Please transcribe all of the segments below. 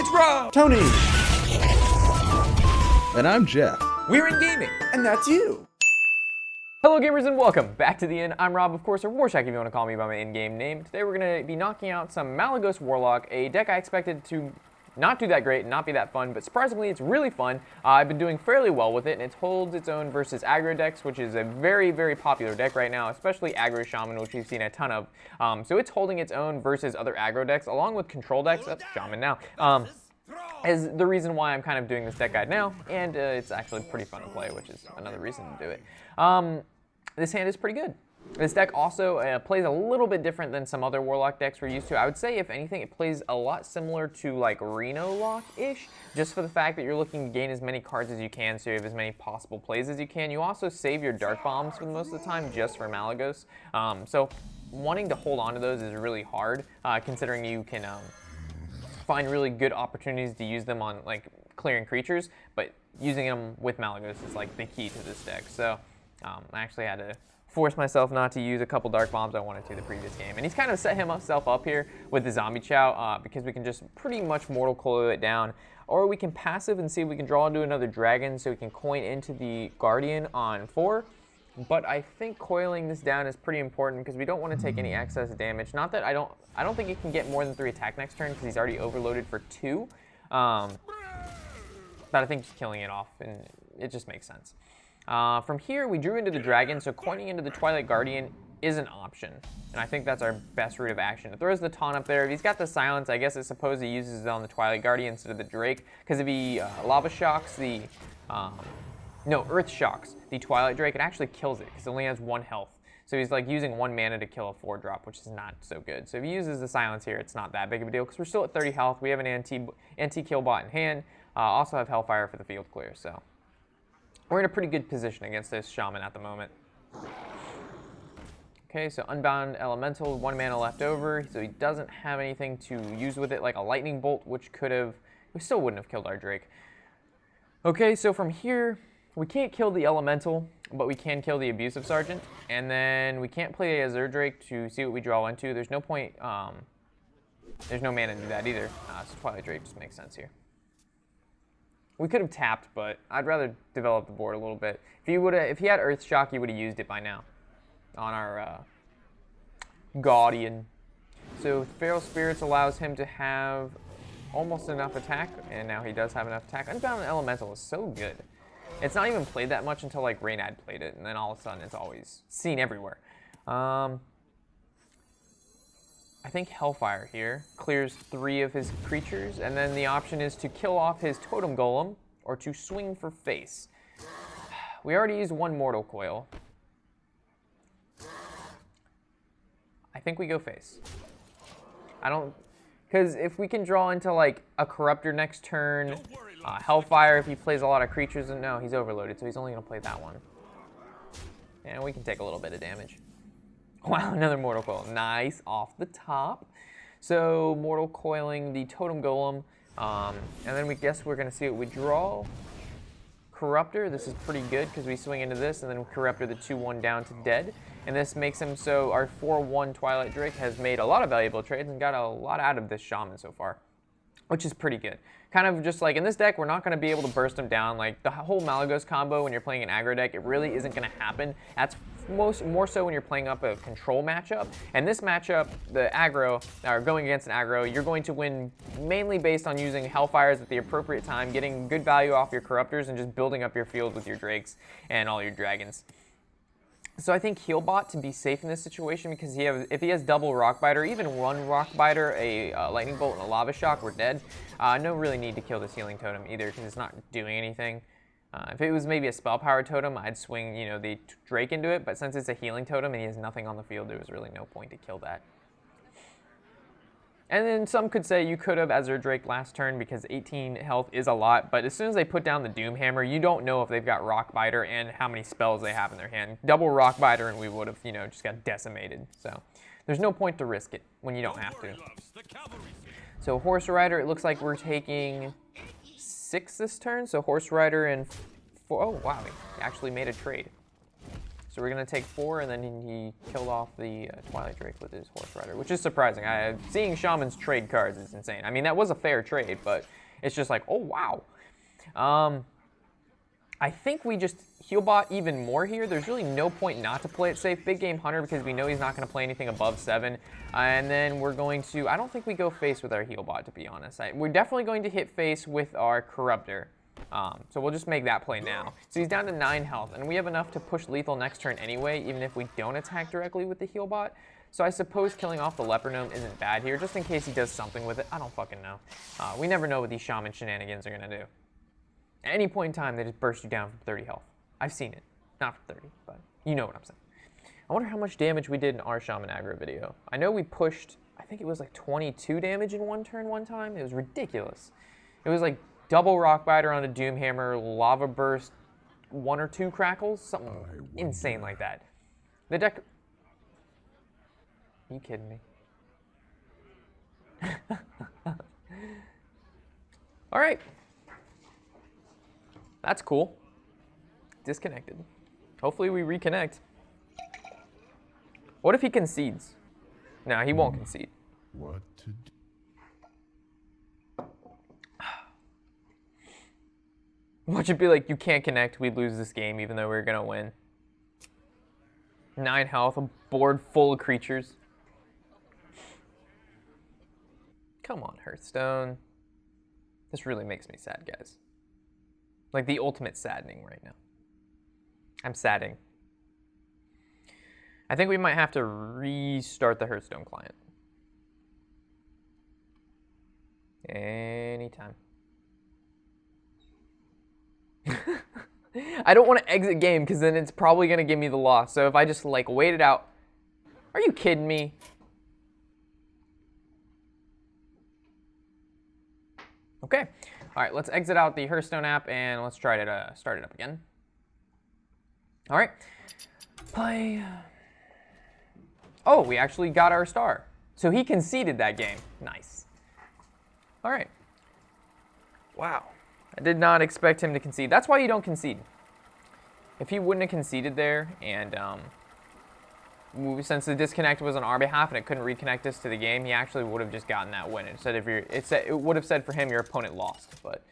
It's Rob! Tony! And I'm Jeff. We're in gaming! And that's you! Hello gamers and welcome back to the Inn. I'm Rob, of course, or Warshack if you want to call me by my in-game name. Today we're going to be knocking out some Malygos Warlock, a deck I expected to not do that great and not be that fun, but surprisingly it's really fun. I've been doing fairly well with it, and it holds its own versus aggro decks, which is a very, very popular deck right now, especially aggro Shaman, which we've seen a ton of. So it's holding its own versus other aggro decks, along with control decks, Shaman now, is the reason why I'm kind of doing this deck guide now, and it's actually pretty fun to play, which is another reason to do it. This hand is pretty good. This deck also plays a little bit different than some other Warlock decks we're used to. I would say, if anything, it plays a lot similar to like Reno Lock-ish, just for the fact that you're looking to gain as many cards as you can, so you have as many possible plays as you can. You also save your Dark Bombs for most of the time just for Malagos. So wanting to hold on to those is really hard, considering you can find really good opportunities to use them on like clearing creatures, but using them with Malagos is like the key to this deck. So I actually had to force myself not to use a couple Dark Bombs I wanted to the previous game. And he's kind of set himself up here with the Zombie Chow because we can just pretty much Mortal Coil it down. Or we can passive and see if we can draw into another Dragon so we can coin into the Guardian on 4. But I think coiling this down is pretty important because we don't want to take any excess damage. Not that I don't think he can get more than 3 attack next turn because he's already overloaded for 2. But I think just killing it off, and it just makes sense. From here, we drew into the Dragon, so coining into the Twilight Guardian is an option. And I think that's our best route of action. It throws the taunt up there. If he's got the silence, I guess it's supposed he uses it on the Twilight Guardian instead of the Drake. Because if he Lava Shocks the... Earth Shocks the Twilight Drake, it actually kills it because it only has 1 health. So he's like using 1 mana to kill a 4-drop, which is not so good. So if he uses the silence here, it's not that big of a deal because we're still at 30 health. We have an anti-kill bot in hand. Also have Hellfire for the field clear, so... we're in a pretty good position against this Shaman at the moment. Okay, so Unbound Elemental, 1 mana left over, so he doesn't have anything to use with it, like a Lightning Bolt, which could have... we still wouldn't have killed our Drake. Okay, so from here, we can't kill the Elemental, but we can kill the Abusive Sergeant, and then we can't play Azure Drake to see what we draw into. There's no point... there's no mana to do that either, so Twilight Drake just makes sense here. We could have tapped, but I'd rather develop the board a little bit. If he had Earth Shock, he would have used it by now on our Guardian. So Feral Spirits allows him to have almost enough attack, and now he does have enough attack. Unbound Elemental is so good. It's not even played that much until like Reynad played it, and then all of a sudden it's always seen everywhere. I think Hellfire here clears 3 of his creatures, and then the option is to kill off his Totem Golem or to swing for face. We already used 1 Mortal Coil. I think we go face. Because if we can draw into like a Corruptor next turn, Hellfire if he plays a lot of creatures, and no, he's overloaded, so he's only going to play that one. And we can take a little bit of damage. Wow, another Mortal Coil. Nice, off the top. So, Mortal Coiling the Totem Golem. And then we guess we're going to see what we draw. Corruptor, this is pretty good because we swing into this, and then Corruptor the 2-1 down to dead. And this makes him so our 4-1 Twilight Drake has made a lot of valuable trades and got a lot out of this Shaman so far, which is pretty good. Kind of just like in this deck, we're not going to be able to burst him down. Like the whole Malagos combo when you're playing an aggro deck, it really isn't going to happen. That's more so when you're playing up a control matchup. And this matchup, the aggro, or going against an aggro, you're going to win mainly based on using Hellfires at the appropriate time, getting good value off your Corruptors, and just building up your field with your Drakes and all your Dragons. So I think Healbot to be safe in this situation because if he has double Rockbiter, even 1 Rockbiter, a Lightning Bolt, and a Lava Shock, we're dead. No really need to kill this Healing Totem either because it's not doing anything. If it was maybe a Spell Power Totem, I'd swing the Drake into it, but since it's a Healing Totem and he has nothing on the field, there was really no point to kill that. And then some could say you could have Azure Drake last turn because 18 health is a lot, but as soon as they put down the Doom Hammer, you don't know if they've got Rockbiter and how many spells they have in their hand. Double Rockbiter and we would have, just got decimated. So there's no point to risk it when you don't have to. So Horse Rider, it looks like we're taking 6 this turn. So Horse Rider and 4, oh wow, we actually made a trade. So we're going to take 4, and then he killed off the Twilight Drake with his Horse Rider, which is surprising. Seeing Shamans trade cards is insane. I mean, that was a fair trade, but it's just like, oh, wow. I think we just heal bot even more here. There's really no point not to play it safe. Big Game Hunter, because we know he's not going to play anything above 7. And then we're going to, I don't think we go face with our heal bot, to be honest. We're definitely going to hit face with our Corruptor. So we'll just make that play now. So he's down to 9 health, and we have enough to push lethal next turn anyway, even if we don't attack directly with the heal bot. So I suppose killing off the Leper Gnome isn't bad here, just in case he does something with it. I don't fucking know. We never know what these Shaman shenanigans are going to do. At any point in time, they just burst you down from 30 health. I've seen it. Not from 30, but you know what I'm saying. I wonder how much damage we did in our Shaman aggro video. I know we pushed, I think it was like 22 damage in one turn one time. It was ridiculous. It was like double Rock Biter on a Doomhammer, Lava Burst, 1 or 2 Crackles, something insane like that. The deck... Are you kidding me? All right. That's cool. Disconnected. Hopefully we reconnect. What if he concedes? No, he won't concede. What to do? Watch it be like, you can't connect, we lose this game even though we're gonna win. 9 health, a board full of creatures. Come on, Hearthstone. This really makes me sad, guys. Like the ultimate saddening right now. I'm sadding. I think we might have to restart the Hearthstone client. Anytime. I don't want to exit game because then it's probably going to give me the loss. So if I just like wait it out. Are you kidding me? Okay. All right, let's exit out the Hearthstone app and let's try to start it up again. All right. Play. Oh, we actually got our star. So he conceded that game. Nice. All right. Wow. I did not expect him to concede. That's why you don't concede. If he wouldn't have conceded there, and since the disconnect was on our behalf and it couldn't reconnect us to the game, he actually would have just gotten that win. It said it would have said for him your opponent lost, but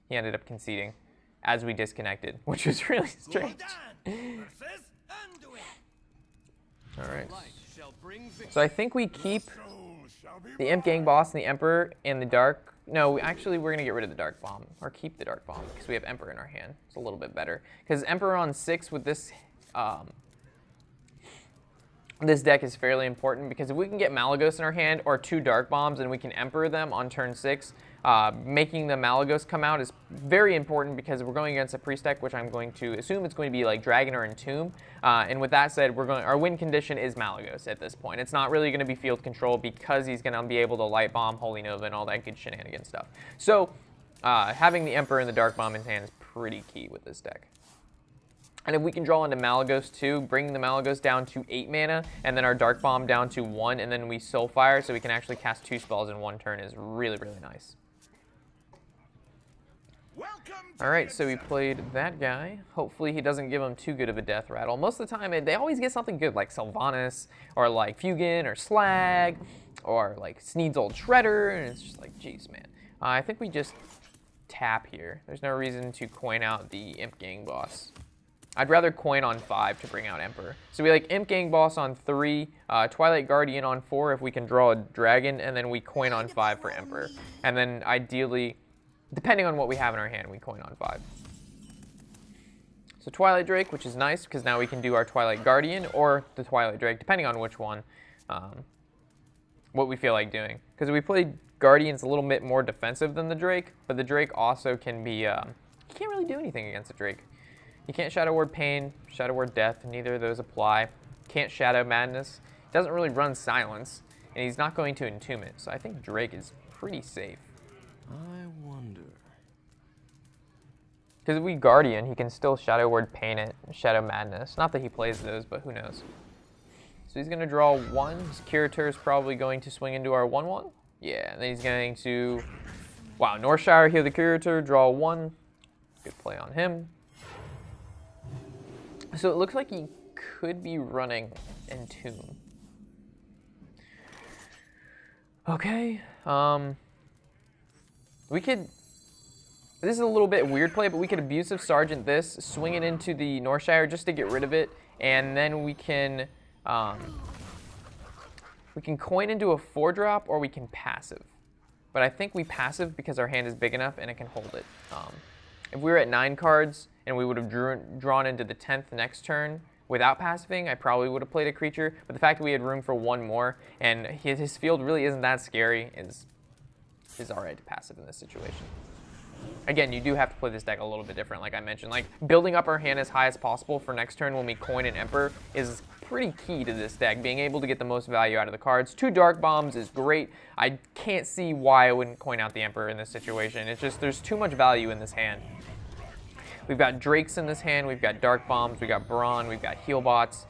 he ended up conceding as we disconnected, which was really strange. All right. So I think we keep the Imp Gang Boss and the Emperor in the Dark. No, actually, we're going to get rid of the Dark Bomb, or keep the Dark Bomb, because we have Emperor in our hand. It's a little bit better. Because Emperor on 6 with this this deck is fairly important, because if we can get Malagos in our hand, or 2 Dark Bombs, and we can Emperor them on turn 6, making the Malagos come out is very important, because we're going against a priest deck, which I'm going to assume it's going to be like Dragon or Entomb. And with that said, our win condition is Malagos at this point. It's not really going to be field control, because he's going to be able to Light Bomb, Holy Nova, and all that good shenanigan stuff. So having the Emperor and the Dark Bomb in hand is pretty key with this deck. And if we can draw into Malagos too, bring the Malagos down to 8 mana, and then our Dark Bomb down to 1, and then we Soulfire, so we can actually cast 2 spells in 1 turn is really, really nice. Alright, so we played that guy. Hopefully he doesn't give him too good of a death rattle. Most of the time, they always get something good, like Sylvanas, or like Fugin, or Slag, or like Sneed's Old Shredder, and it's just like, jeez, man. I think we just tap here. There's no reason to coin out the Imp Gang Boss. I'd rather coin on 5 to bring out Emperor. So we like Imp Gang Boss on 3, Twilight Guardian on 4 if we can draw a dragon, and then we coin on 5 for Emperor. And then ideally, depending on what we have in our hand, we coin on 5. So Twilight Drake, which is nice, because now we can do our Twilight Guardian or the Twilight Drake, depending on which one, what we feel like doing. Because we played Guardian's a little bit more defensive than the Drake, but the Drake also can be, you can't really do anything against the Drake. You can't Shadow Word Pain, Shadow Word Death, neither of those apply. Can't Shadow Madness. He doesn't really run Silence, and he's not going to Entomb it, so I think Drake is pretty safe. I wonder. Because if we Guardian, he can still Shadow Word Pain it, Shadow Madness. Not that he plays those, but who knows. So he's going to draw 1. His Curator is probably going to swing into our 1/1. Yeah, and then he's going to... Wow, Northshire heal the Curator, draw 1. Good play on him. So it looks like he could be running Entomb. Okay, we could, this is a little bit weird play, but we could Abusive Sergeant this, swing it into the Northshire just to get rid of it, and then we can coin into a 4-drop, or we can passive. But I think we passive because our hand is big enough and it can hold it. If we were at 9 cards and we would have drawn into the 10th next turn without passiving, I probably would have played a creature. But the fact that we had room for 1 more and his field really isn't that scary is alright to passive in this situation. Again, you do have to play this deck a little bit different, like I mentioned. Like, building up our hand as high as possible for next turn when we coin an Emperor is pretty key to this deck. Being able to get the most value out of the cards. 2 Dark Bombs is great. I can't see why I wouldn't coin out the Emperor in this situation. It's just, there's too much value in this hand. We've got Drakes in this hand, we've got Dark Bombs, we've got Brawn, we've got Healbots,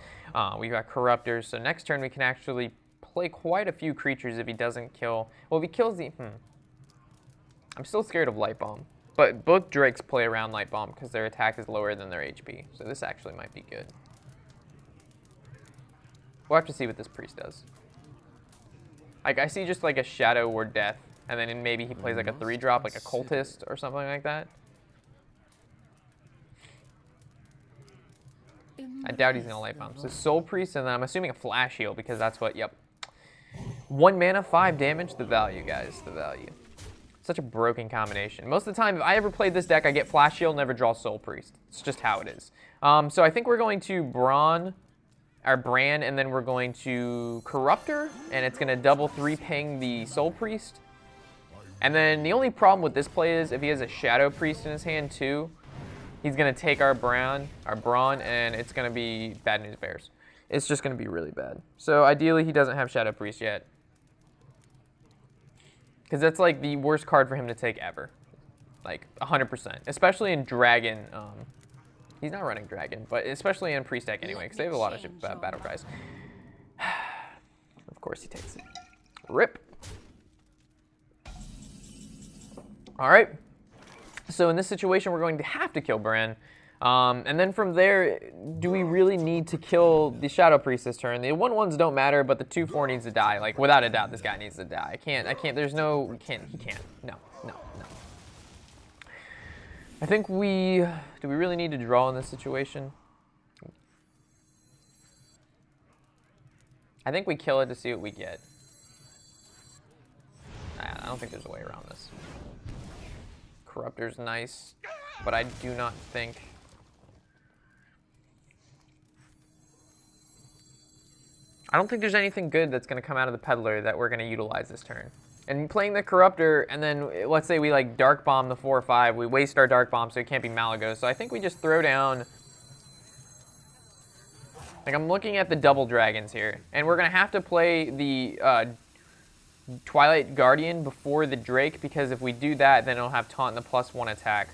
we've got Corruptors. So next turn we can actually play quite a few creatures if he doesn't kill. Well, if he kills the... I'm still scared of Light Bomb. But both Drakes play around Light Bomb because their attack is lower than their HP. So this actually might be good. We'll have to see what this Priest does. Like, I see just like a Shadow or Death, and then maybe he plays like a 3-drop, like a Cultist or something like that. I doubt he's gonna Light Bomb. So Soul Priest, and then I'm assuming a Flash Heal because that's what, yep. 1 mana, 5 damage, the value, guys, the value. Such a broken combination. Most of the time, if I ever played this deck, I get Flash Heal, never draw Soul Priest. It's just how it is. So I think we're going to Bran, and then we're going to Corruptor, and it's gonna double 3-ping the Soul Priest. And then the only problem with this play is if he has a Shadow Priest in his hand too, he's gonna take our Brawn, and it's gonna be bad news bears. It's just gonna be really bad. So ideally, he doesn't have Shadow Priest yet. Because that's like the worst card for him to take ever. Like 100%. Especially in Dragon. He's not running Dragon, but especially in Priest deck anyway, because they have a lot of battle cries. Of course he takes it. Rip. Alright. So in this situation, we're going to have to kill Bran. And then from there, do we really need to kill the Shadow Priest this turn? The 1/1s don't matter, but the 2/4 needs to die. Like, without a doubt, this guy needs to die. I can't, there's no, he can't. No. I think do we really need to draw in this situation? I think we kill it to see what we get. I don't think there's a way around this. Corruptor's nice, but I do not think... I don't think there's anything good that's going to come out of the Peddler that we're going to utilize this turn. And playing the Corruptor, and then let's say we like Dark Bomb the 4 or 5, we waste our Dark Bomb so it can't be Malagos. So I think we just throw down... Like, I'm looking at the double dragons here, and we're going to have to play the Twilight Guardian before the Drake, because if we do that, then it'll have Taunt and the +1 attack.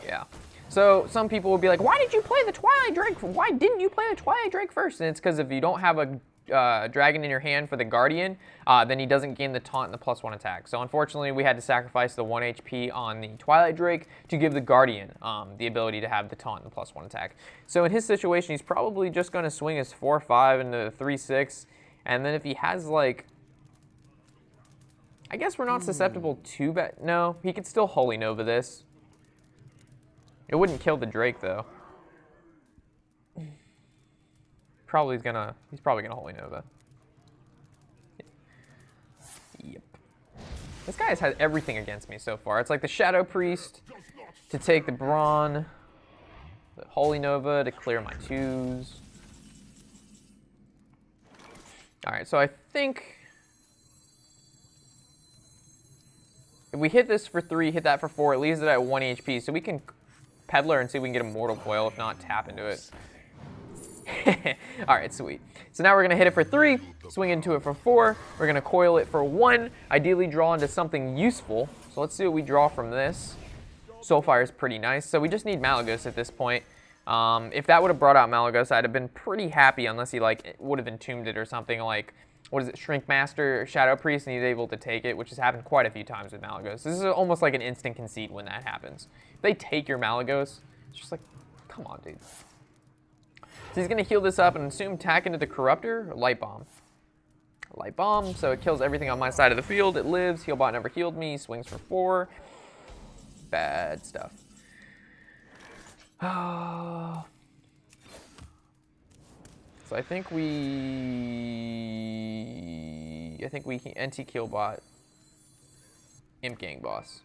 Yeah. So some people will be like, why did you play the Twilight Drake? Why didn't you play the Twilight Drake first? And it's because if you don't have a dragon in your hand for the Guardian, then he doesn't gain the Taunt and the +1 attack. So unfortunately, we had to sacrifice the 1 HP on the Twilight Drake to give the Guardian the ability to have the Taunt and the +1 attack. So in his situation, he's probably just going to swing his 4/5 into the 3/6. And then if he has, like... I guess we're not susceptible to... No, he could still Holy Nova this. It wouldn't kill the Drake, though. He's probably gonna Holy Nova. Yep. This guy has had everything against me so far. It's like the Shadow Priest to take the Brawn, the Holy Nova to clear my 2s. Alright, so I think if we hit this for 3, hit that for 4, it leaves it at 1 HP, so we can Peddler and see if we can get a Mortal Coil. If not, tap into it. Alright, sweet. So now we're going to hit it for 3, swing into it for 4, we're going to coil it for 1, ideally draw into something useful. So let's see what we draw from this. Soulfire is pretty nice, so we just need Malagos at this point. If that would have brought out Malagos, I'd have been pretty happy, unless he like would have entombed it or something like, what is it, Shrink Master, Shadow Priest, and he's able to take it, which has happened quite a few times with Malagos. This is almost like an instant concede when that happens. If they take your Malagos, it's just like, come on, dude. So he's going to heal this up and assume tack into the Corruptor, or Light Bomb. Light Bomb, so it kills everything on my side of the field. It lives. Healbot never healed me. Swings for 4. Bad stuff. So I think we NT Killbot Imp Gang Boss.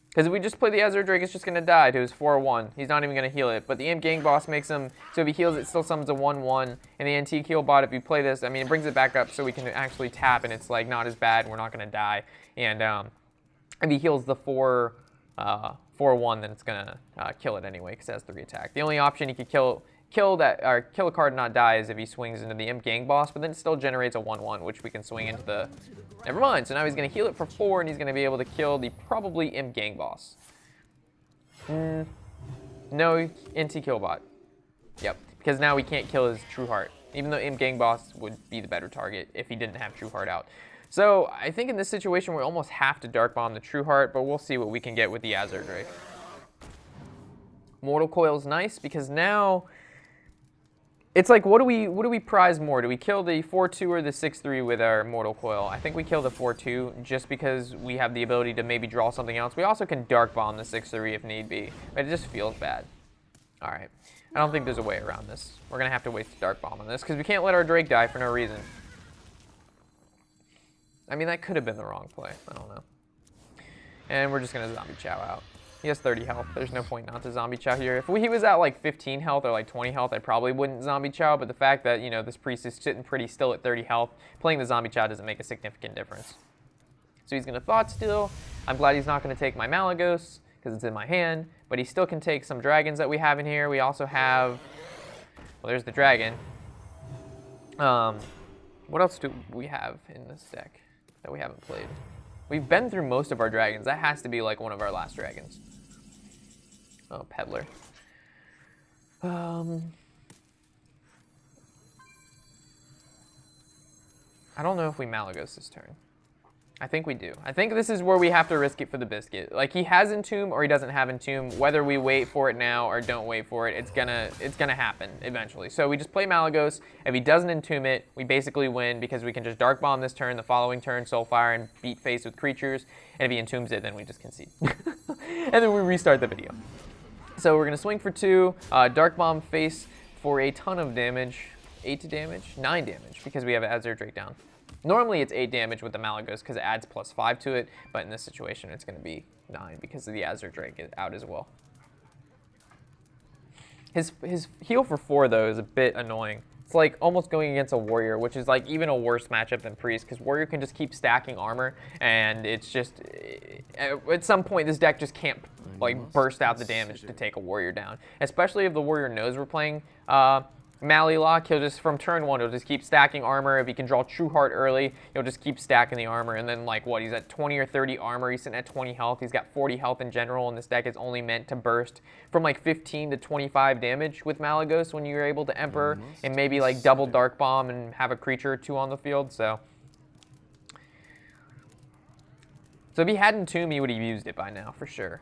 Because if we just play the Azure Drake, it's just going to die to his 4-1. He's not even going to heal it. But the Imp Gang Boss makes him, so if he heals it, still summons a 1-1. And the NT Killbot, if you play this, I mean, it brings it back up so we can actually tap, and it's like not as bad, and we're not going to die. And if he heals the 4-1, then it's going to kill it anyway, because it has 3 attack. The only option he could kill a card and not die is if he swings into the Imp Gang Boss, but then it still generates a 1-1, which we can swing into the... Never mind, so now he's going to heal it for 4, and he's going to be able to kill the probably Imp Gang Boss. No, NT Killbot. Yep, because now we can't kill his True Heart, even though Imp Gang Boss would be the better target if he didn't have True Heart out. So I think in this situation we almost have to Dark Bomb the True Heart, but we'll see what we can get with the Azure Drake. Mortal Coil's nice because now... It's like, what do we prize more? Do we kill the 4-2 or the 6-3 with our Mortal Coil? I think we kill the 4-2 just because we have the ability to maybe draw something else. We also can Dark Bomb the 6-3 if need be, but it just feels bad. All right, I don't think there's a way around this. We're gonna have to waste the Dark Bomb on this because we can't let our Drake die for no reason. I mean, that could have been the wrong play. I don't know. And we're just gonna Zombie Chow out. He has 30 health. There's no point not to Zombie Chow here. If he was at like 15 health or like 20 health, I probably wouldn't Zombie Chow, but the fact that, you know, this priest is sitting pretty still at 30 health, playing the Zombie Chow doesn't make a significant difference. So he's going to Thought Steal. I'm glad he's not going to take my Malagos because it's in my hand, but he still can take some dragons that we have in here. We also have, well, there's the dragon. What else do we have in this deck that we haven't played? We've been through most of our dragons. That has to be like one of our last dragons. Oh, Peddler. I don't know if we Malagos this turn. I think we do. I think this is where we have to risk it for the biscuit. Like, he has Entomb or he doesn't have Entomb. Whether we wait for it now or don't wait for it, it's gonna happen eventually. So we just play Malagos. If he doesn't Entomb it, we basically win because we can just Dark Bomb this turn, the following turn Soulfire, and beat face with creatures. And if he Entombs it, then we just concede. And then we restart the video. So we're gonna swing for 2, Dark Bomb face for a ton of damage. 8 damage? 9 damage, because we have an Azure Drake down. Normally it's 8 damage with the Malagos because it adds +5 to it, but in this situation it's going to be 9 because of the Azure Drake is out as well. His heal for 4 though is a bit annoying. It's like almost going against a Warrior, which is like even a worse matchup than Priest because Warrior can just keep stacking armor, and it's just at some point this deck just can't like burst out the damage to take a Warrior down, especially if the Warrior knows we're playing Malygos. He'll just, from turn 1, he'll just keep stacking armor. If he can draw True Heart early, he'll just keep stacking the armor. And then, like, what, he's at 20 or 30 armor. He's sitting at 20 health. He's got 40 health in general, and this deck is only meant to burst from, like, 15 to 25 damage with Malagos when you're able to Emperor and maybe, like, double Dark Bomb and have a creature or 2 on the field, so if he hadn't Tomb, he would have used it by now, for sure.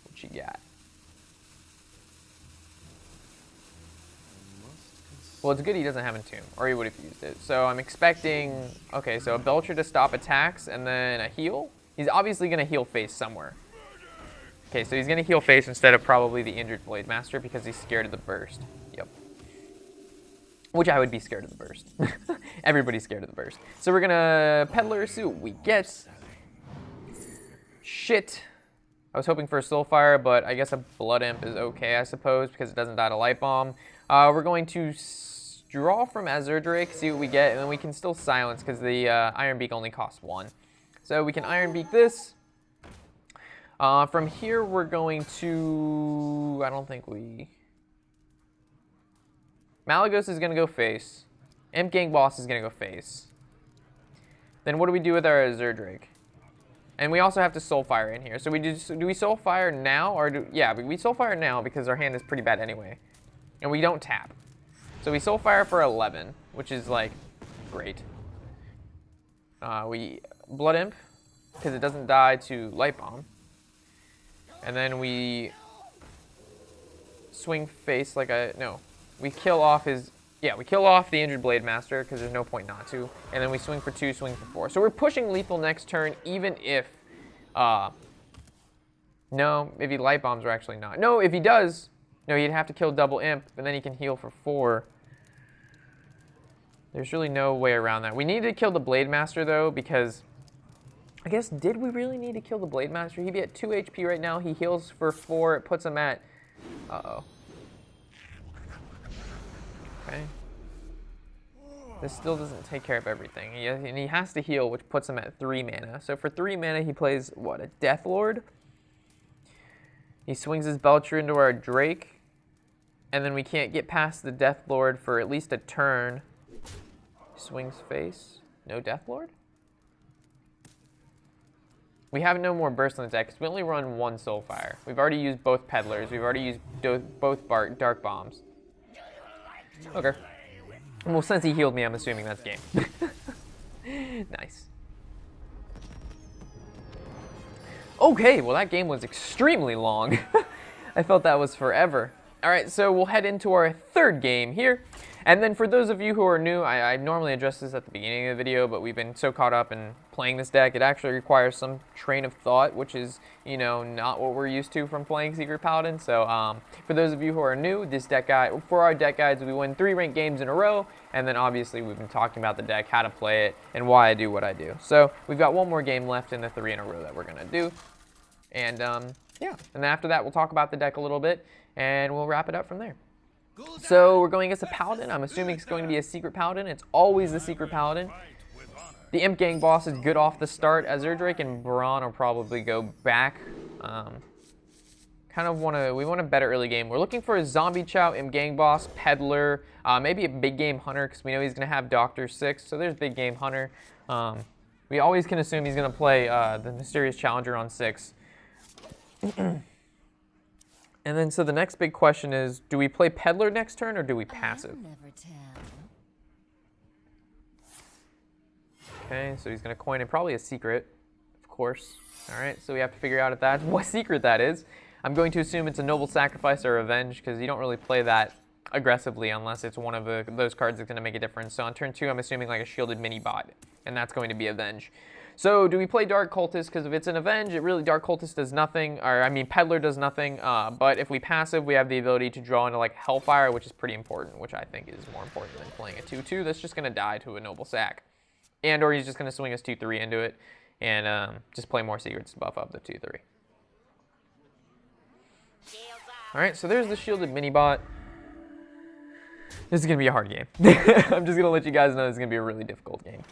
What you got? Well, it's good he doesn't have Entomb, or he would have used it. So I'm expecting, okay, so a Belcher to stop attacks, and then a heal. He's obviously going to heal face somewhere. Okay, so he's going to heal face instead of probably the injured Blade Master because he's scared of the burst. Yep. Which I would be scared of the burst. Everybody's scared of the burst. So we're going to Peddler, see what we get. Shit. I was hoping for a Soulfire, but I guess a Blood Imp is okay, I suppose, because it doesn't die to Light Bomb. We're going to draw from Azure Drake, see what we get, and then we can still silence because the Iron Beak only costs 1. So we can Iron Beak this. From here, we're going to... I don't think we... Malagos is going to go face. Imp Gang Boss is going to go face. Then what do we do with our Azure Drake? And we also have to Soulfire in here. So do we Soulfire now? Or yeah, we Soulfire now because our hand is pretty bad anyway. And we don't tap. So we Soulfire for 11, which is like great. We Blood Imp because it doesn't die to Light Bomb. And then we swing face like a, no. We kill off his, yeah, we kill off the injured Blade Master because there's no point not to. And then we swing for 2, swing for 4. So we're pushing lethal next turn even if, no, maybe light bombs are actually not. No, if he does, no, he'd have to kill double imp, and then he can heal for 4. There's really no way around that. We need to kill the Blade Master, though, because I guess, did we really need to kill the Blade Master? He'd be at 2 HP right now. He heals for 4. It puts him at, uh-oh. Okay. This still doesn't take care of everything. And he has to heal, which puts him at 3 mana. So for 3 mana, he plays, what, a Death Lord? He swings his Belcher into our Drake, and then we can't get past the Death Lord for at least a turn. Swings face. No Death Lord? We have no more burst on the deck because we only run 1 Soulfire. We've already used both Peddlers. We've already used both Dark Bombs. Okay. Well, since he healed me, I'm assuming that's game. Nice. Okay, well that game was extremely long. I felt that was forever. All right, so we'll head into our 3rd game here. And then for those of you who are new, I normally address this at the beginning of the video, but we've been so caught up in playing this deck, it actually requires some train of thought, which is, you know, not what we're used to from playing Secret Paladin. So for those of you who are new, this deck guide, for our deck guides, we win 3 ranked games in a row, and then obviously we've been talking about the deck, how to play it, and why I do what I do. So we've got 1 more game left in the 3 in a row that we're gonna do. And yeah, and then after that, we'll talk about the deck a little bit, and we'll wrap it up from there. So we're going against a Paladin. I'm assuming it's going to be a Secret Paladin. It's always the Secret Paladin. The Imp Gang boss is good off the start. Azurdrake and Brawn will probably go back. We want a better early game. We're looking for a Zombie Chow, Imp Gang boss, Peddler, maybe a Big Game Hunter because we know he's going to have Doctor 6. So there's Big Game Hunter. We always can assume he's going to play the Mysterious Challenger on 6. And then, so the next big question is, do we play Peddler next turn, or do we passive? Okay, so he's going to coin in probably a secret, of course. All right, so we have to figure out what secret that is. I'm going to assume it's a Noble Sacrifice or Revenge, because you don't really play that aggressively unless it's one of those cards that's going to make a difference. So on turn 2, I'm assuming like a Shielded Mini-Bot, and that's going to be Avenge. So do we play Dark Cultist? Because if it's an Avenge, Dark Cultist does nothing, or I mean Peddler does nothing, but if we passive, we have the ability to draw into like Hellfire, which is pretty important, which I think is more important than playing a 2-2 that's just going to die to a Noble Sac. And or he's just going to swing us 2-3 into it, and just play more secrets to buff up the 2-3. Alright, so there's the Shielded Mini-Bot. This is going to be a hard game. I'm just going to let you guys know this is going to be a really difficult game.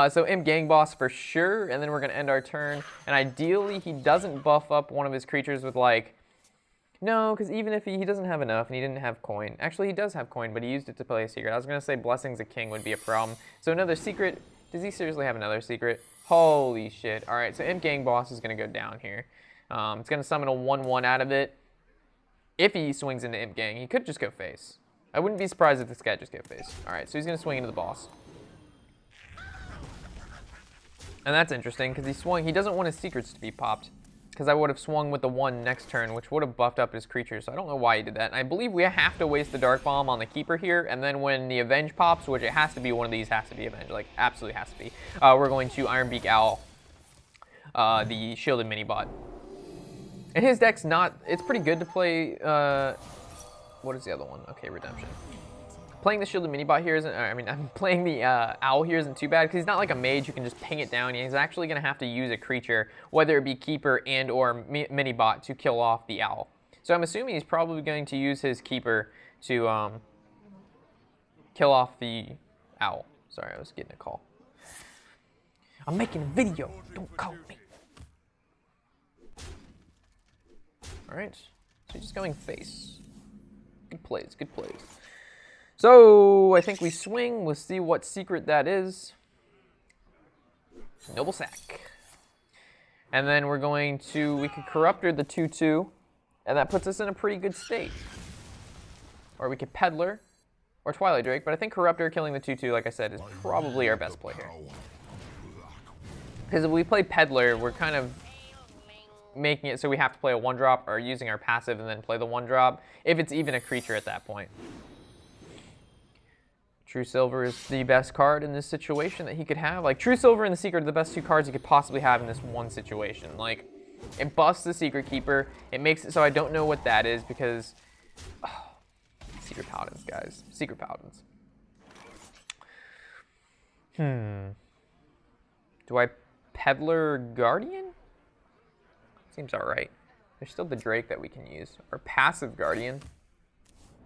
So Imp Gang Boss for sure, and then we're going to end our turn. And ideally, he doesn't buff up one of his creatures with like... No, because even if he doesn't have enough, and he didn't have coin. Actually, he does have coin, but he used it to play a secret. I was going to say Blessings of King would be a problem. So another secret. Does he seriously have another secret? Holy shit. All right, so Imp Gang Boss is going to go down here. It's going to summon a 1-1 out of it. If he swings into Imp Gang, he could just go face. I wouldn't be surprised if this guy just go face. All right, so he's going to swing into the boss. And that's interesting because he doesn't want his secrets to be popped. Because I would have swung with the 1 next turn, which would have buffed up his creatures. So I don't know why he did that. And I believe we have to waste the Dark Bomb on the Keeper here. And then when the Avenge pops, which it has to be one of these, has to be Avenge. Like, absolutely has to be. We're going to Ironbeak Owl, the Shielded Mini-Bot. And his deck's not... It's pretty good to play... what is the other one? Okay, Redemption. Playing the Shielded Mini-Bot here isn't... I mean, I'm playing the Owl here isn't too bad because he's not like a mage who can just ping it down. He's actually going to have to use a creature, whether it be Keeper and or Mini-Bot, to kill off the Owl. So I'm assuming he's probably going to use his Keeper to kill off the Owl. Sorry, I was getting a call. I'm making a video. Don't call me. All right. So just going face. Good plays, good plays. So I think we swing. We'll see what secret that is. Noble Sack. And then we're going to, we could Corruptor the 2-2, and that puts us in a pretty good state. Or we could Peddler, or Twilight Drake, but I think Corruptor killing the 2-2, like I said, is probably our best play here. Because if we play Peddler, we're kind of making it so we have to play a 1-drop or using our passive and then play the 1-drop, if it's even a creature at that point. True Silver is the best card in this situation that he could have. Like, True Silver and the Secret are the best 2 cards he could possibly have in this one situation. Like, it busts the Secret Keeper. It makes it so I don't know what that is because... Oh, Secret Paladins, guys. Secret Paladins. Do I Peddler Guardian? Seems alright. There's still the Drake that we can use. Or Passive Guardian.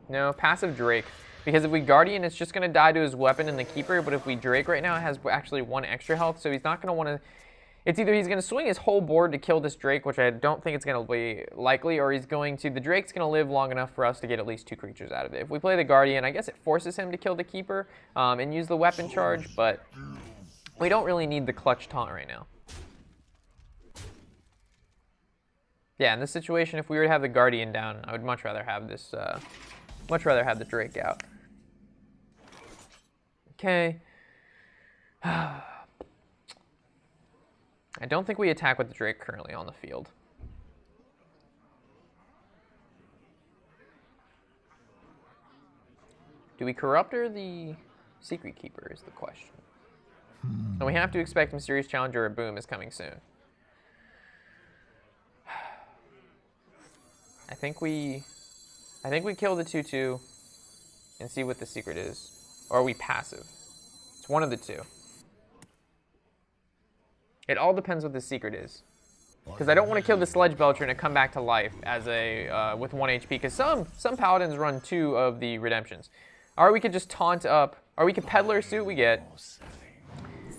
No, Passive Drake. Because if we Guardian, it's just going to die to his weapon and the Keeper. But if we Drake right now, it has actually 1 extra health. So he's not going to want to... It's either he's going to swing his whole board to kill this Drake, which I don't think it's going to be likely, or he's going to... The Drake's going to live long enough for us to get at least 2 creatures out of it. If we play the Guardian, I guess it forces him to kill the Keeper and use the weapon charge, but we don't really need the clutch taunt right now. Yeah, in this situation, if we were to have the Guardian down, I would much rather have this... much rather have the Drake out. Okay. I don't think we attack with the Drake currently on the field. Do we Corruptor the Secret Keeper is the question. And we have to expect Mysterious Challenger or Boom is coming soon. I think we kill the 2/2 and see what the secret is. Or are we passive? It's one of the 2. It all depends what the secret is. Because I don't want to kill the Sledge Belcher and it come back to life as a with 1 HP. Because some Paladins run 2 of the Redemptions. Or we could just taunt up. Or we could Peddler Suit we get.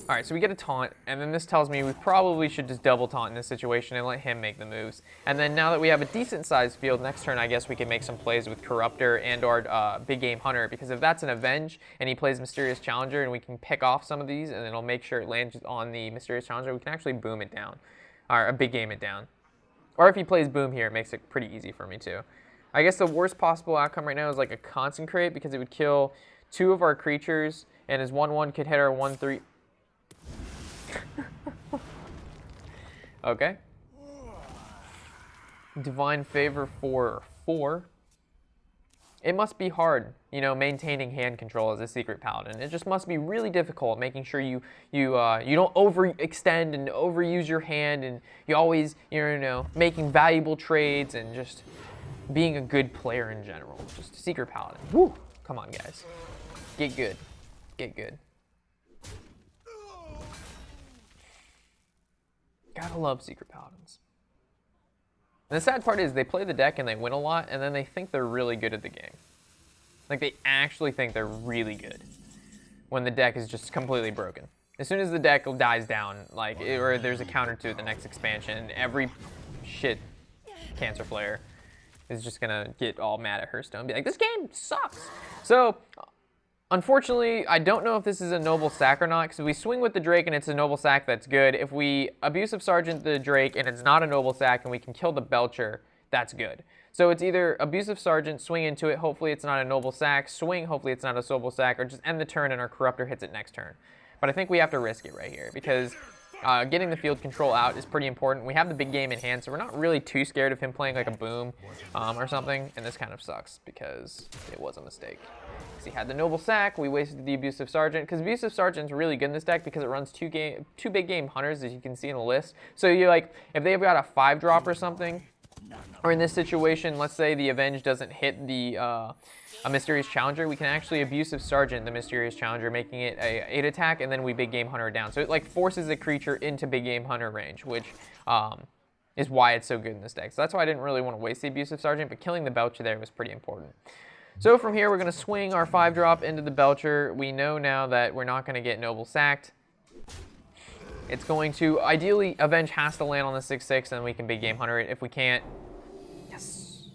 Alright, so we get a taunt, and then this tells me we probably should just double taunt in this situation and let him make the moves. And then now that we have a decent-sized field, next turn I guess we can make some plays with Corruptor and or Big Game Hunter, because if that's an Avenge and he plays Mysterious Challenger and we can pick off some of these and it'll make sure it lands on the Mysterious Challenger, we can actually boom it down. Or Big Game it down. Or if he plays Boom here, it makes it pretty easy for me too. I guess the worst possible outcome right now is like a Consecrate, because it would kill 2 of our creatures, and his 1/1 could hit our 1/3... Okay. Divine Favor for 4. It must be hard, you know, maintaining hand control as a Secret Paladin. It just must be really difficult making sure you don't overextend and overuse your hand, and you always, you know, making valuable trades and just being a good player in general. Just a Secret Paladin. Woo! Come on, guys. Get good. Get good. Gotta love Secret Paladins. And the sad part is they play the deck and they win a lot, and then they think they're really good at the game. Like, they actually think they're really good when the deck is just completely broken. As soon as the deck dies down, like, or there's a counter to it the next expansion, every shit Cancer player is just gonna get all mad at Hearthstone and be like, this game sucks. So, unfortunately, I don't know if this is a Noble Sack or not, because we swing with the Drake and it's a Noble Sack, that's good. If we Abusive Sergeant the Drake and it's not a Noble Sack and we can kill the Belcher, that's good. So it's either Abusive Sergeant, swing into it, hopefully it's not a Noble Sack, swing, hopefully it's not a Noble Sack, or just end the turn and our Corruptor hits it next turn. But I think we have to risk it right here, because getting the field control out is pretty important. We have the big game in hand, so we're not really too scared of him playing like a Boom or something, and this kind of sucks because it was a mistake. He had the Noble Sack, we wasted the Abusive Sergeant, because Abusive Sergeant's really good in this deck because it runs two big game hunters, as you can see in the list. So you like, if they've got a 5-drop or something, or in this situation, let's say the Avenge doesn't hit the a Mysterious Challenger, we can actually Abusive Sergeant the Mysterious Challenger, making it a 8 attack, and then we big game hunter down. So it like forces a creature into big game hunter range, which is why it's so good in this deck. So that's why I didn't really want to waste the Abusive Sergeant, but killing the Belcher there was pretty important. So from here, we're going to swing our 5-drop into the Belcher. We know now that we're not going to get Noble Sacked. It's going to, ideally, Avenge has to land on the 6/6, and we can big game hunter it. If we can't, yes.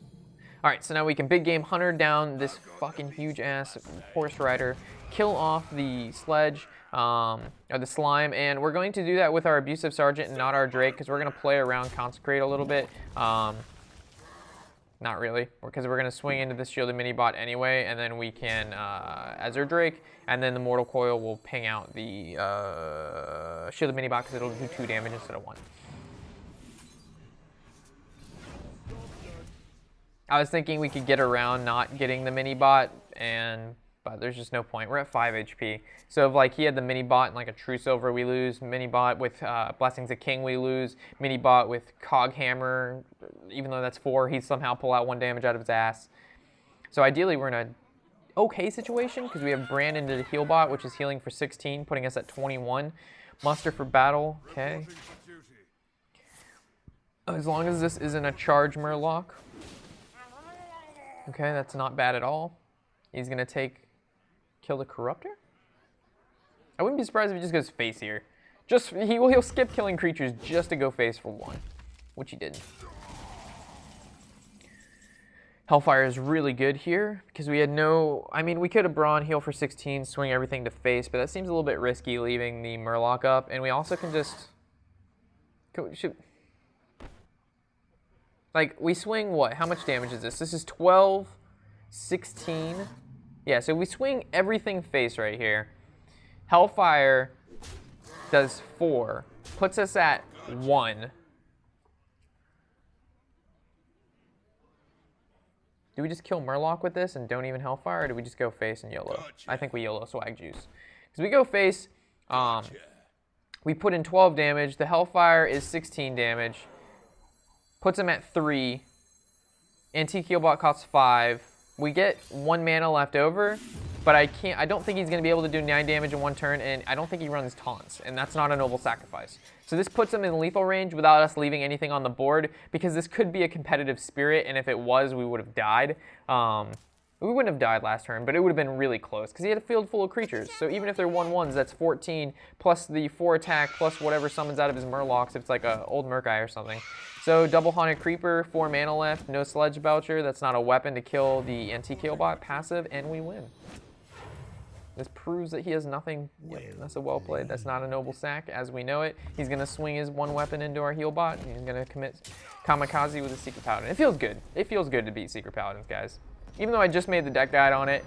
All right, so now we can big game hunter down this fucking huge-ass horse rider, kill off the sledge, or the slime, and we're going to do that with our Abusive Sergeant and not our Drake, because we're going to play around Consecrate a little bit. Not really, because we're going to swing into this Shielded Mini-Bot anyway, and then we can, as our Drake, and then the Mortal Coil will ping out the Shielded Mini-Bot, because it'll do 2 damage instead of 1. I was thinking we could get around not getting the mini bot, but there's just no point. We're at 5 HP. So if like he had the mini bot and like a True Silver, we lose. Mini bot with Blessings of King, we lose. Mini bot with Cog Hammer, even though that's 4, he'd somehow pull out 1 damage out of his ass. So ideally we're in a okay situation because we have Brand into the heal bot, which is healing for 16, putting us at 21. Muster for battle, okay. As long as this isn't a charge Murloc. Okay, that's not bad at all. He's gonna kill the Corruptor? I wouldn't be surprised if he just goes face here. He'll skip killing creatures just to go face for 1, which he didn't. Hellfire is really good here because we had we could have Brawn, heal for 16, swing everything to face, but that seems a little bit risky leaving the Murloc up, and we also can just we swing what? How much damage is this? This is 12, 16. Yeah, so we swing everything face right here. Hellfire does 4, puts us at 1. Do we just kill Murloc with this and don't even Hellfire, or do we just go face and YOLO? I think we YOLO Swag Juice. Because we go face, we put in 12 damage. The Hellfire is 16 damage. Puts him at 3. Antique Healbot costs 5. We get 1 mana left over, but I don't think he's going to be able to do 9 damage in 1 turn, and I don't think he runs taunts, and that's not a noble sacrifice. So this puts him in lethal range without us leaving anything on the board, because this could be a competitive spirit, and if it was, we would have died. We wouldn't have died last turn, but it would have been really close, because he had a field full of creatures. So even if they're 1/1s, that's 14, plus the 4 attack, plus whatever summons out of his Murlocs, if it's like a old Murkai or something. So double Haunted Creeper, 4 mana left, no Sledge Belcher, that's not a weapon to kill the Antique Healbot, passive, and we win. This proves that he has nothing. Yep, that's a well played. That's not a noble sack as we know it. He's going to swing his 1 weapon into our heal bot, and he's going to commit Kamikaze with a Secret Paladin. It feels good. It feels good to beat Secret Paladins, guys. Even though I just made the deck guide on it,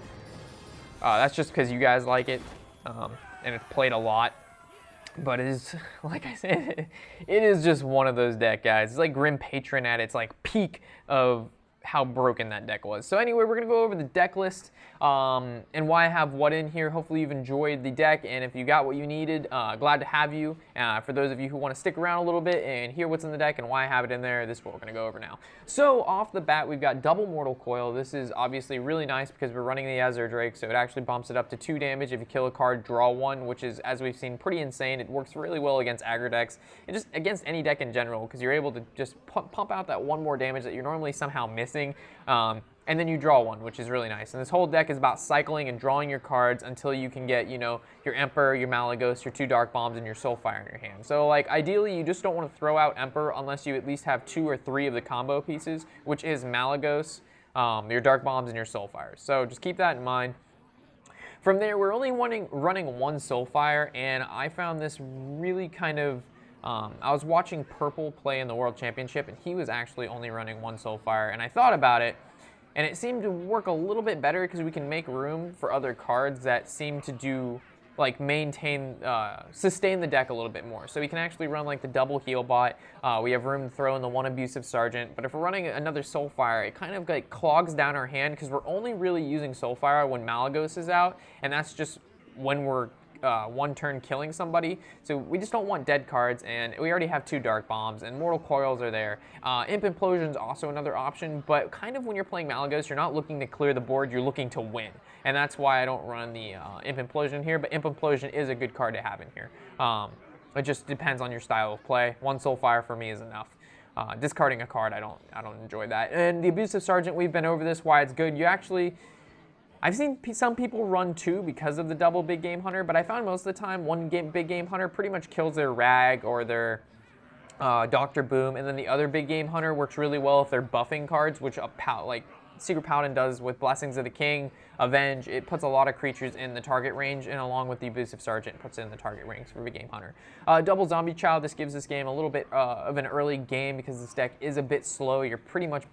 that's just because you guys like it, and it's played a lot. But it is, like I said, it is just one of those deck guides. It's like Grim Patron at its like peak of how broken that deck was. So anyway, we're going to go over the deck list and why I have what in here. Hopefully you've enjoyed the deck, and if you got what you needed, glad to have you. For those of you who want to stick around a little bit and hear what's in the deck and why I have it in there, this is what we're going to go over now. So off the bat, we've got double Mortal Coil. This is obviously really nice because we're running the Azure Drake, so it actually bumps it up to 2 damage if you kill a card, draw 1, which is, as we've seen, pretty insane. It works really well against aggro decks and just against any deck in general because you're able to just pump out that 1 more damage that you're normally somehow missing. And then you draw 1, which is really nice. And this whole deck is about cycling and drawing your cards until you can get, you know, your Emperor, your Malagos, your 2 Dark Bombs, and your Soulfire in your hand. So, like, ideally, you just don't want to throw out Emperor unless you at least have 2 or 3 of the combo pieces, which is Malagos, your Dark Bombs, and your Soulfires. So just keep that in mind. From there, we're only running 1 Soulfire, and I found this really kind of... I was watching Purple play in the World Championship, and he was actually only running 1 Soulfire, and I thought about it, and it seemed to work a little bit better because we can make room for other cards that seem to do, like, sustain the deck a little bit more. So we can actually run, like, the double heal bot. We have room to throw in the 1 Abusive Sergeant, but if we're running another Soulfire, it kind of, like, clogs down our hand because we're only really using Soulfire when Malagos is out, and that's just when we're 1 turn killing somebody, so we just don't want dead cards, and we already have 2 Dark Bombs, and Mortal Coils are there. Imp Implosion is also another option, but kind of when you're playing Malagos, you're not looking to clear the board, you're looking to win, and that's why I don't run the Imp Implosion here, but Imp Implosion is a good card to have in here. It just depends on your style of play. 1 Soulfire for me is enough. Discarding a card, I don't enjoy that. And the Abusive Sergeant, we've been over this, why it's good. I've seen some people run 2 because of the double Big Game Hunter, but I found most of the time 1 Big Game Hunter pretty much kills their Rag or their Dr. Boom, and then the other Big Game Hunter works really well if they're buffing cards, which like Secret Paladin does with Blessings of the King, Avenge. It puts a lot of creatures in the target range, and along with the Abusive Sergeant, puts it in the target range for Big Game Hunter. Double Zombie Child, this gives this game a little bit of an early game because this deck is a bit slow. You're pretty much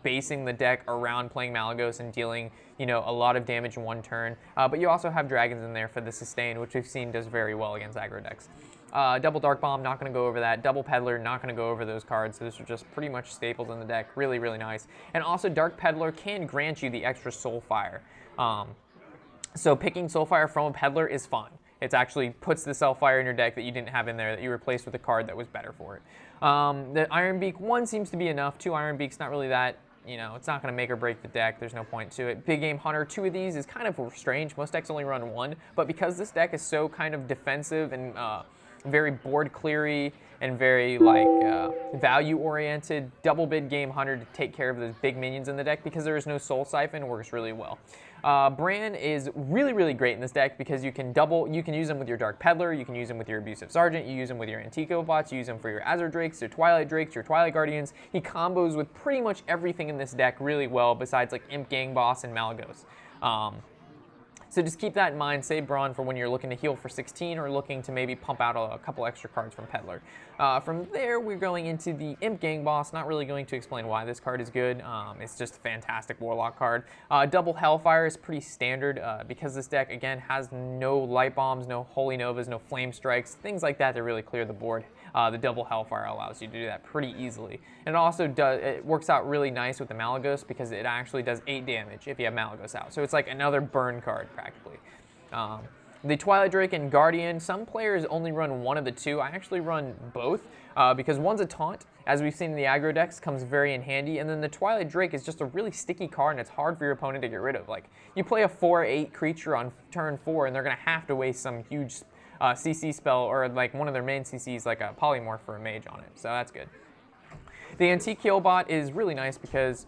basing the deck around playing Malagos and dealing, you know, a lot of damage in 1 turn. But you also have dragons in there for the sustain, which we've seen does very well against aggro decks. Double Dark Bomb, not going to go over that. Double Peddler, not going to go over those cards. Those are just pretty much staples in the deck. Really, really nice. And also, Dark Peddler can grant you the extra Soulfire. So picking Soulfire from a Peddler is fun. It actually puts the Soulfire in your deck that you didn't have in there that you replaced with a card that was better for it. The Iron Beak, 1 seems to be enough. 2 Iron Beaks, not really that. You know, it's not going to make or break the deck. There's no point to it. Big Game Hunter, 2 of these is kind of strange. Most decks only run 1, but because this deck is so kind of defensive and very board cleary and very like value oriented, double Big Game Hunter to take care of those big minions in the deck because there is no Soul Siphon works really well. Bran is really, really great in this deck because you can use him with your Dark Peddler, you can use him with your Abusive Sergeant, you use him with your Antico bots, you use him for your Azure Drakes, your Twilight Drakes, your Twilight Guardians. He combos with pretty much everything in this deck really well besides like Imp Gang Boss and Malagos. So just keep that in mind. Save Brawn for when you're looking to heal for 16 or looking to maybe pump out a couple extra cards from Peddler. From there, we're going into the Imp Gang Boss. Not really going to explain why this card is good. It's just a fantastic Warlock card. Double Hellfire is pretty standard because this deck, again, has no Light Bombs, no Holy Novas, no Flame Strikes, things like that to really clear the board. The double Hellfire allows you to do that pretty easily. And it also it works out really nice with the Malagos because it actually does 8 damage if you have Malagos out. So it's like another burn card practically. The Twilight Drake and Guardian, some players only run 1 of the 2. I actually run both because one's a taunt, as we've seen in the aggro decks, comes very in handy. And then the Twilight Drake is just a really sticky card and it's hard for your opponent to get rid of. Like, you play a 4/8 creature on turn 4 and they're going to have to waste some huge CC spell or like one of their main CCs like a Polymorph for a mage on it, so that's good. The Antique Heal Bot is really nice because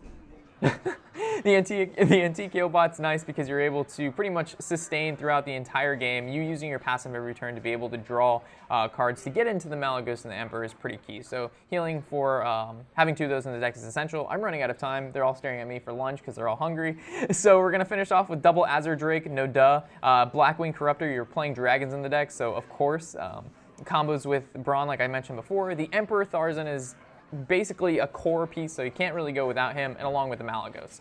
the Antique Heal Bot's nice because you're able to pretty much sustain throughout the entire game. You using your passive every turn to be able to draw cards to get into the Malagos and the Emperor is pretty key. So healing for having 2 of those in the deck is essential. I'm running out of time. They're all staring at me for lunch because they're all hungry. So we're gonna finish off with double Azure Drake, no duh. Blackwing Corruptor, you're playing dragons in the deck, so of course. Combos with Brawn, like I mentioned before. The Emperor Tharzan is basically a core piece, so you can't really go without him, and along with the Malagos.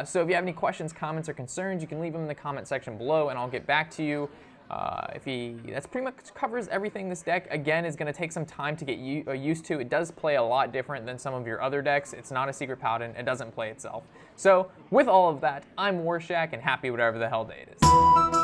So if you have any questions, comments, or concerns, you can leave them in the comment section below, and I'll get back to you. That's pretty much covers everything. This deck, again, is going to take some time to get used to. It does play a lot different than some of your other decks. It's not a Secret Paladin. It doesn't play itself. So with all of that, I'm Warshack, and happy whatever the hell day it is.